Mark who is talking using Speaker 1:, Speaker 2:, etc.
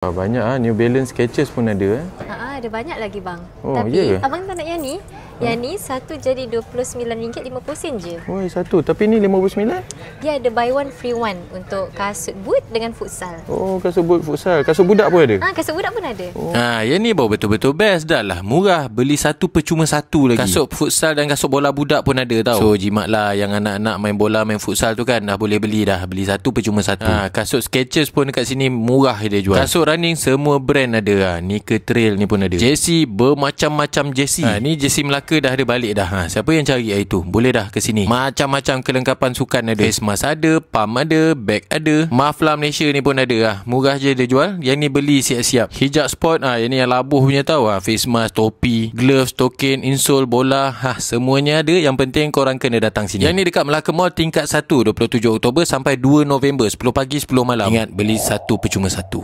Speaker 1: Banyak New Balance Skechers pun ada
Speaker 2: Ada banyak lagi bang.
Speaker 1: Oh,
Speaker 2: Tapi
Speaker 1: ya?
Speaker 2: abang tak nak yang ni? Yang ni satu jadi RM29.50 je.
Speaker 1: Oi, satu. Tapi ni 59?
Speaker 2: Dia ada buy one free one untuk kasut boot dengan futsal.
Speaker 1: Oh, kasut boot futsal. Kasut budak pun ada?
Speaker 2: Kasut budak pun ada.
Speaker 3: Yang ni baru betul-betul best dah lah. Murah, beli satu percuma satu lagi. Kasut futsal dan kasut bola budak pun ada tau. So jimatlah yang anak-anak main bola, main futsal tu kan, dah boleh beli dah. Beli satu percuma satu. Kasut Skechers pun dekat sini murah dia jual. Kasut running semua brand ada. Nika Trail ni pun ada. Jersey bermacam-macam jersey. Ni jersey Melaka dah ada balik dah. Siapa yang cari itu, boleh dah ke sini. Macam-macam kelengkapan sukan ada. Face mask ada, pump ada, bag ada. Mafla Malaysia ni pun ada. Murah je dia jual. Yang ni beli siap-siap. Hijab sport, yang ni yang labuh punya tau. Face mask, topi, gloves, token, insole, bola, semuanya ada. Yang penting korang kena datang sini. Yang ni dekat Melaka Mall tingkat 1, 27 Oktober sampai 2 November, 10 pagi 10 malam. Ingat, beli satu percuma satu.